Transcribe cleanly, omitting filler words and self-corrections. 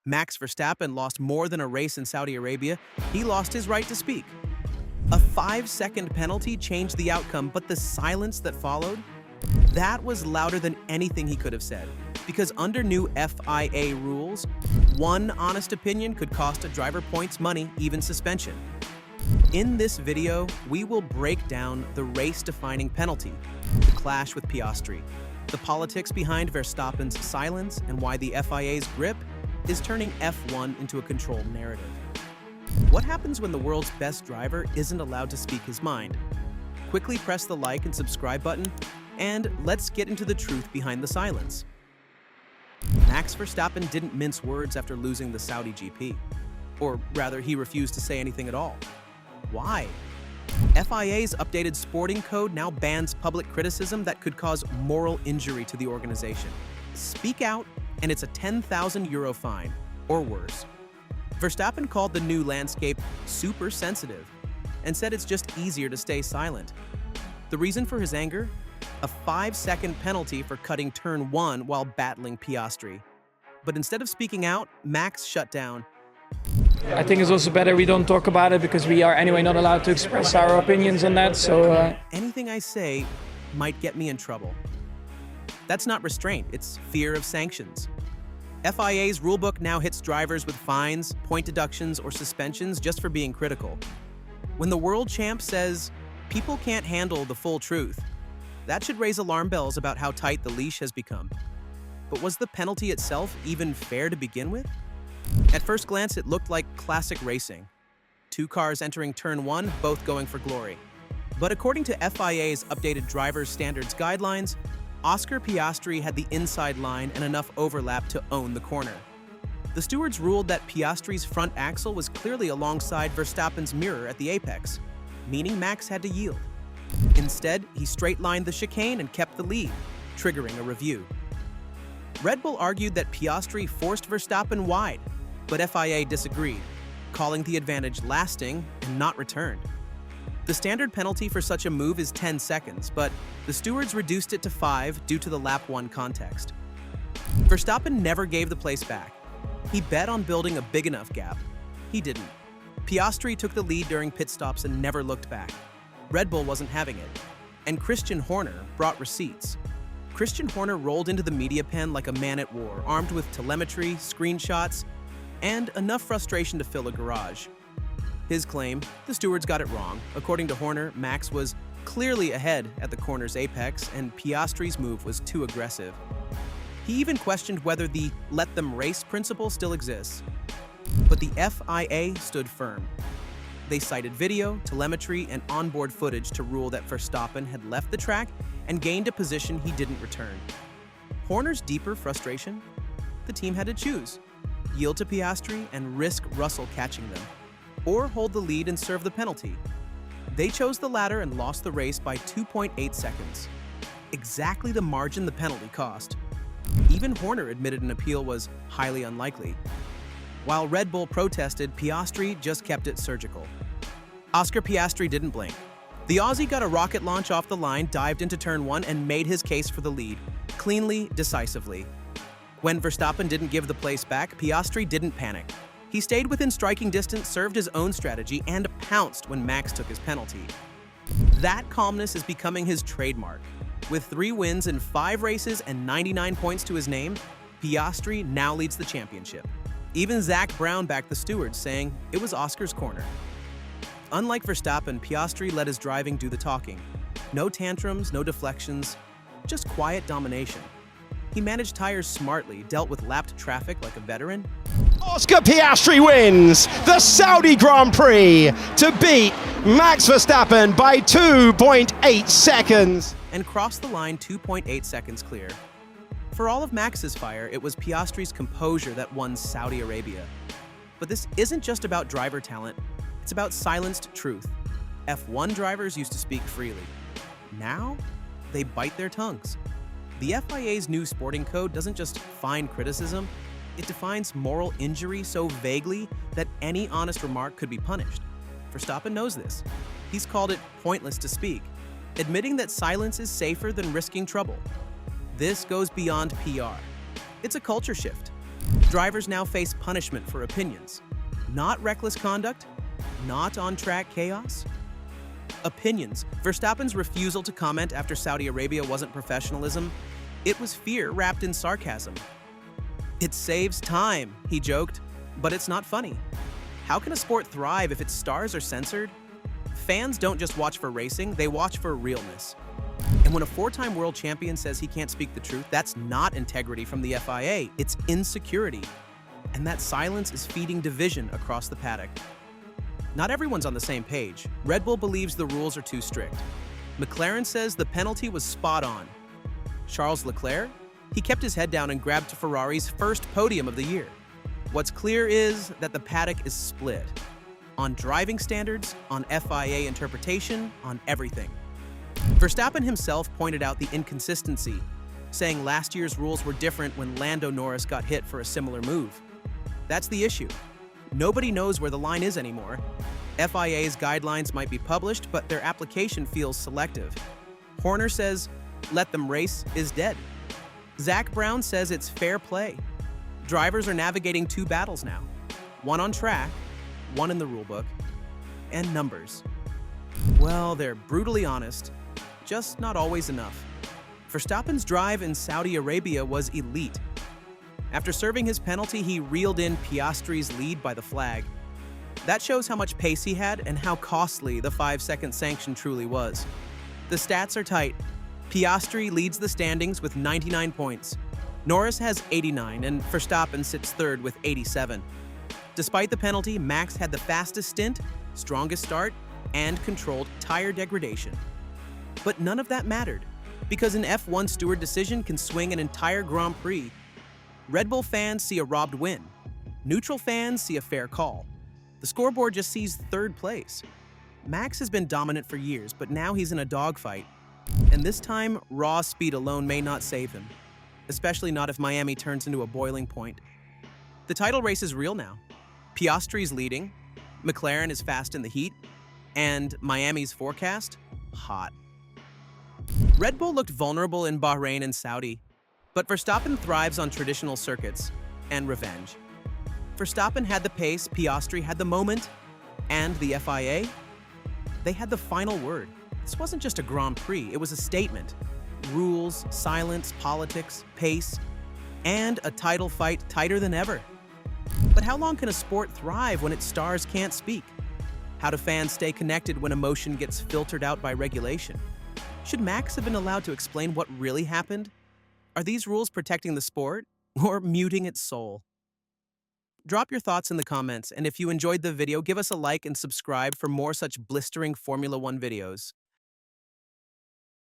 Max Verstappen lost more than a race in Saudi Arabia. He lost his right to speak. A 5-second penalty changed the outcome, but the silence that followed, that was louder than anything he could have said. Because under new FIA rules, one honest opinion could cost a driver points, money, even suspension. In this video, we will break down the race-defining penalty, the clash with Piastri, the politics behind Verstappen's silence, and why the FIA's grip is turning F1 into a controlled narrative. What happens when the world's best driver isn't allowed to speak his mind? Quickly press the like and subscribe button, and let's get into the truth behind the silence. Max Verstappen didn't mince words after losing the Saudi GP. Or rather, he refused to say anything at all. Why? FIA's updated sporting code now bans public criticism that could cause moral injury to the organization. Speak out, and it's a €10,000 fine, or worse. Verstappen called the new landscape super sensitive and said it's just easier to stay silent. The reason for his anger? A 5-second penalty for cutting turn 1 while battling Piastri. But instead of speaking out, Max shut down. I think it's also better we don't talk about it because we are anyway not allowed to express our opinions on that, so... Anything I say might get me in trouble. That's not restraint, it's fear of sanctions. FIA's rulebook now hits drivers with fines, point deductions, or suspensions just for being critical. When the world champ says, people can't handle the full truth, that should raise alarm bells about how tight the leash has become. But was the penalty itself even fair to begin with? At first glance, it looked like classic racing. Two cars entering turn 1, both going for glory. But according to FIA's updated driver's standards guidelines, Oscar Piastri had the inside line and enough overlap to own the corner. The stewards ruled that Piastri's front axle was clearly alongside Verstappen's mirror at the apex, meaning Max had to yield. Instead, he straight-lined the chicane and kept the lead, triggering a review. Red Bull argued that Piastri forced Verstappen wide, but FIA disagreed, calling the advantage lasting and not returned. The standard penalty for such a move is 10 seconds, but the stewards reduced it to 5 due to the lap 1 context. Verstappen never gave the place back. He bet on building a big enough gap. He didn't. Piastri took the lead during pit stops and never looked back. Red Bull wasn't having it, and Christian Horner brought receipts. Christian Horner rolled into the media pen like a man at war, armed with telemetry, screenshots, and enough frustration to fill a garage. His claim, the stewards got it wrong. According to Horner, Max was clearly ahead at the corner's apex, and Piastri's move was too aggressive. He even questioned whether the let them race principle still exists. But the FIA stood firm. They cited video, telemetry, and onboard footage to rule that Verstappen had left the track and gained a position he didn't return. Horner's deeper frustration? The team had to choose: yield to Piastri and risk Russell catching them, or hold the lead and serve the penalty. They chose the latter and lost the race by 2.8 seconds. Exactly the margin the penalty cost. Even Horner admitted an appeal was highly unlikely. While Red Bull protested, Piastri just kept it surgical. Oscar Piastri didn't blink. The Aussie got a rocket launch off the line, dived into turn 1, and made his case for the lead, cleanly, decisively. When Verstappen didn't give the place back, Piastri didn't panic. He stayed within striking distance, served his own strategy, and pounced when Max took his penalty. That calmness is becoming his trademark. With 3 wins in 5 races and 99 points to his name, Piastri now leads the championship. Even Zach Brown backed the stewards, saying it was Oscar's corner. Unlike Verstappen, Piastri let his driving do the talking. No tantrums, no deflections, just quiet domination. He managed tires smartly, dealt with lapped traffic like a veteran. Oscar Piastri wins the Saudi Grand Prix to beat Max Verstappen by 2.8 seconds. And crossed the line 2.8 seconds clear. For all of Max's fire, it was Piastri's composure that won Saudi Arabia. But this isn't just about driver talent, it's about silenced truth. F1 drivers used to speak freely. Now, they bite their tongues. The FIA's new sporting code doesn't just fine criticism, it defines moral injury so vaguely that any honest remark could be punished. Verstappen knows this. He's called it pointless to speak, admitting that silence is safer than risking trouble. This goes beyond PR. It's a culture shift. Drivers now face punishment for opinions. Not reckless conduct, not on-track chaos. Opinions. Verstappen's refusal to comment after Saudi Arabia wasn't professionalism. It was fear wrapped in sarcasm. It saves time, he joked, but it's not funny. How can a sport thrive if its stars are censored? Fans don't just watch for racing, they watch for realness. And when a four-time world champion says he can't speak the truth, that's not integrity from the FIA, it's insecurity. And that silence is feeding division across the paddock. Not everyone's on the same page. Red Bull believes the rules are too strict. McLaren says the penalty was spot on. Charles Leclerc? He kept his head down and grabbed Ferrari's first podium of the year. What's clear is that the paddock is split. On driving standards, on FIA interpretation, on everything. Verstappen himself pointed out the inconsistency, saying last year's rules were different when Lando Norris got hit for a similar move. That's the issue. Nobody knows where the line is anymore. FIA's guidelines might be published, but their application feels selective. Horner says, "Let them race" is dead. Zach Brown says it's fair play. Drivers are navigating two battles now. One on track, one in the rulebook, and numbers. Well, they're brutally honest, just not always enough. Verstappen's drive in Saudi Arabia was elite. After serving his penalty, he reeled in Piastri's lead by the flag. That shows how much pace he had and how costly the 5-second sanction truly was. The stats are tight. Piastri leads the standings with 99 points. Norris has 89, and Verstappen sits third with 87. Despite the penalty, Max had the fastest stint, strongest start, and controlled tire degradation. But none of that mattered, because an F1 steward decision can swing an entire Grand Prix. Red Bull fans see a robbed win. Neutral fans see a fair call. The scoreboard just sees third place. Max has been dominant for years, but now he's in a dogfight. And this time, raw speed alone may not save him, especially not if Miami turns into a boiling point. The title race is real now. Piastri's leading, McLaren is fast in the heat, and Miami's forecast, hot. Red Bull looked vulnerable in Bahrain and Saudi, but Verstappen thrives on traditional circuits and revenge. Verstappen had the pace, Piastri had the moment, and the FIA, they had the final word. This wasn't just a Grand Prix, it was a statement. Rules, silence, politics, pace, and a title fight tighter than ever. But how long can a sport thrive when its stars can't speak? How do fans stay connected when emotion gets filtered out by regulation? Should Max have been allowed to explain what really happened? Are these rules protecting the sport or muting its soul? Drop your thoughts in the comments, and if you enjoyed the video, give us a like and subscribe for more such blistering Formula One videos.